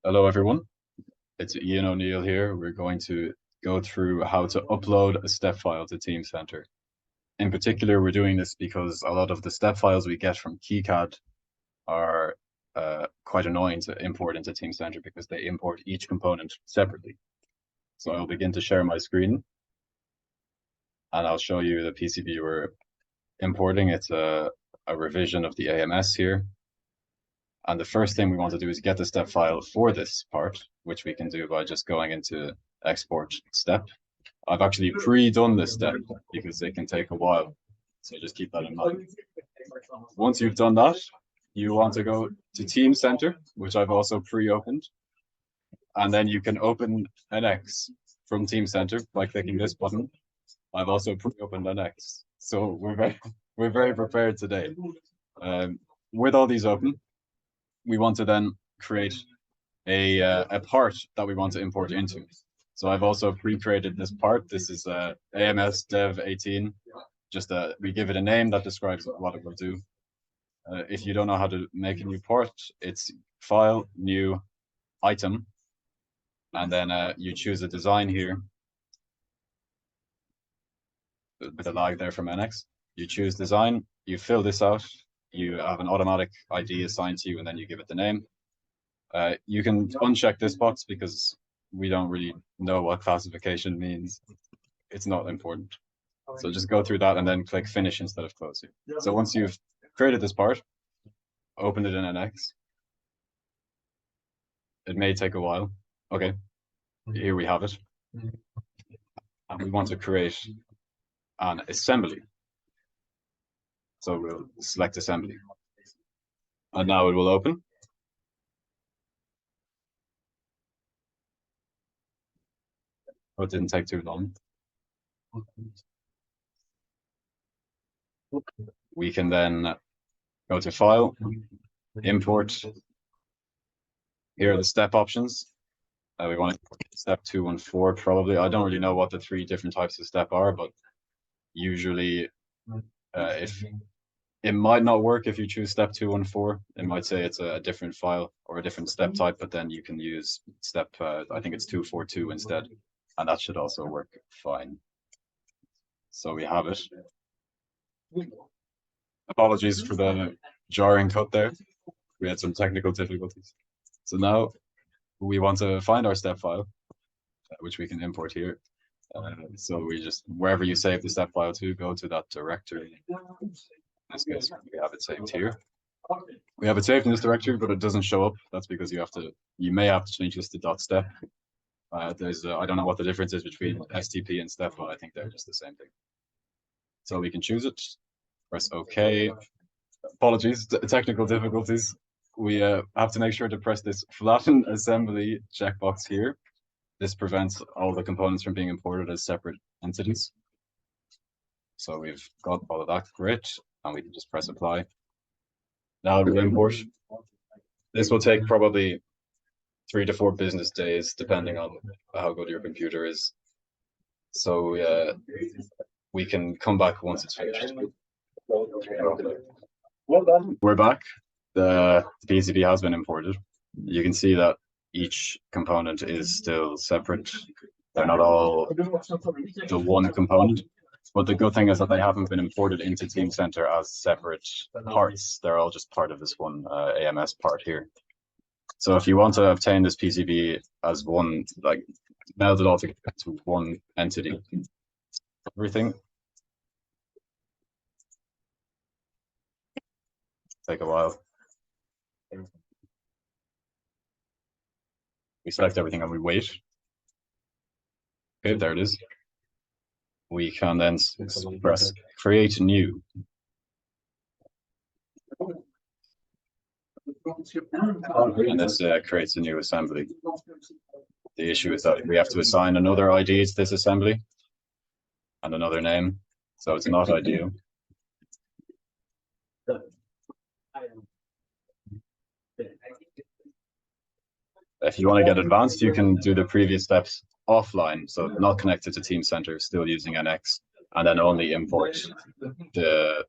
Hello, everyone. It's Ian O'Neill here. We're going to go through how to upload a step file to Teamcenter. In particular, we're doing this because a lot of the step files we get from KiCad are quite annoying to import into Teamcenter because they import each component separately. So I'll begin to share my screen and I'll show you the PCB we're importing. It's a revision of the AMS here. And the first thing we want to do is get the step file for this part, which we can do by just going into export step. I've actually pre-done this step because it can take a while. So just keep that in mind. Once you've done that, you want to go to Teamcenter, which I've also pre-opened. And then you can open NX from Teamcenter by clicking this button. I've also pre-opened NX. So we're very prepared today. With all these open, we want to then create a part that we want to import into. So I've also pre-created this part. This is AMS Dev 18. Just we give it a name that describes what it will do. If you don't know how to make a new part, it's File, New, Item, and then you choose a design here. With a lag there from NX. You choose design, you fill this out, you have an automatic ID assigned to you, and then you give it the name. You can uncheck this box because we don't really know what classification means. It's not important. So just go through that and then click finish instead of closing. So once you've created this part, open it in NX. It may take a while. Okay, here we have it. And we want to create an assembly. So we'll select assembly. And now it will open. Oh, it didn't take too long. We can then go to File, Import. Here are the step options. We want to step 2 and 4 probably. I don't really know what the 3 different types of step are, but usually if it might not work if you choose step 2 and 4. It might say it's a different file or a different step type, but then you can use step, I think it's 242 instead, and that should also work fine. So we have it. Apologies for the jarring cut there. We had some technical difficulties. So now we want to find our step file, which we can import here. So we just, wherever you save the step file to, go to that directory. In this case, we have it saved here. We have it saved in this directory, but it doesn't show up. That's because you may have to change this to .step. I don't know what the difference is between STP and step, but I think they're just the same thing. So we can choose it, press OK. Apologies, technical difficulties. We have to make sure to press this flatten assembly checkbox here. This prevents all the components from being imported as separate entities. So we've got all of that, great, and we can just press apply. Now we'll import. This will take probably 3 to 4 business days, depending on how good your computer is. So we can come back once it's finished. We're back. The PCB has been imported. You can see that each component is still separate. They're not all the one component. But the good thing is that they haven't been imported into Teamcenter as separate parts. They're all just part of this one AMS part here. So if you want to obtain this PCB as one, like meld it all together to one entity, everything. Take a while. We select everything and we wait. Okay, there it is. We can then press create new. And this creates a new assembly. The issue is that we have to assign another ID to this assembly and another name, so it's not ideal. If you want to get advanced, you can do the previous steps offline, so not connected to Teamcenter, still using NX, and then only import the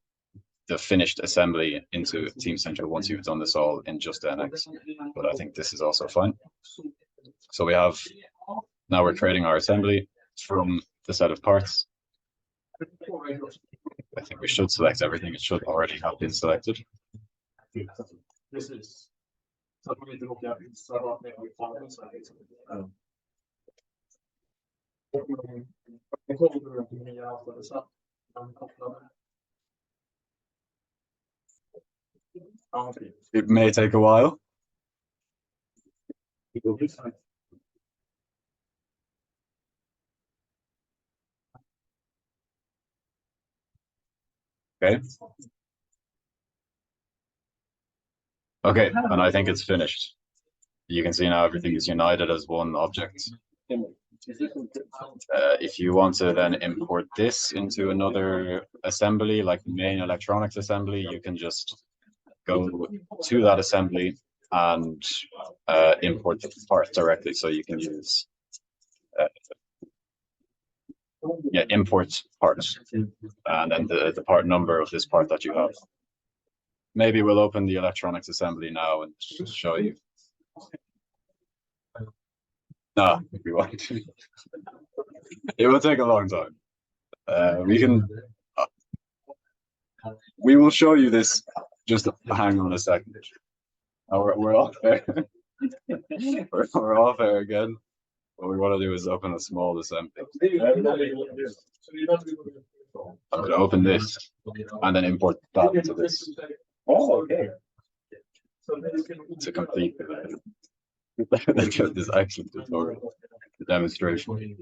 the finished assembly into Teamcenter once you've done this all in just NX. But I think this is also fine. So we have, now we're creating our assembly from the set of parts. I think we should select everything. It should already have been selected. It may take a while. Okay. Okay, and I think it's finished. You can see now everything is united as one object. If you want to then import this into another assembly, like the main electronics assembly, you can just go to that assembly and import the part directly. So you can use import parts, and then the part number of this part that you have. Maybe we'll open the electronics assembly now and show you. No, if we want to. It will take a long time. We will show you this. Just hang on a second. Oh, we're off there. we're off there again. What we want to do is open a small assembly. I'm going to open this and then import that into this. Oh, okay. To complete this actual tutorial, the demonstration.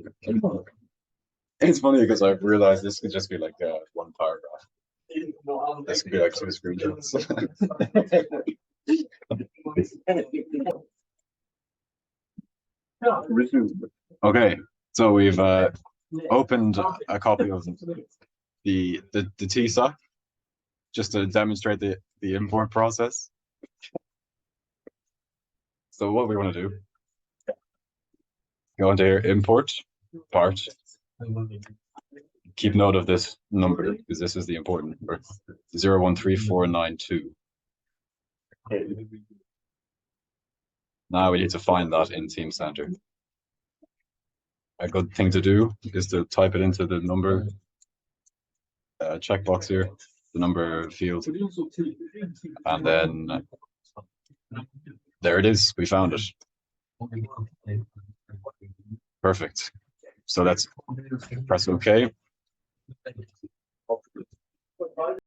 It's funny because I've realized this could just be like one paragraph. This could be like 2 screenshots. Okay, so we've opened a copy of the TSOC just to demonstrate the import process. So what we want to do, go into here, import part. Keep note of this number because this is the important number, 013492. Now we need to find that in Teamcenter. A good thing to do is to type it into the number checkbox here, the number field, and then there it is. We found it. Perfect. So let's press OK.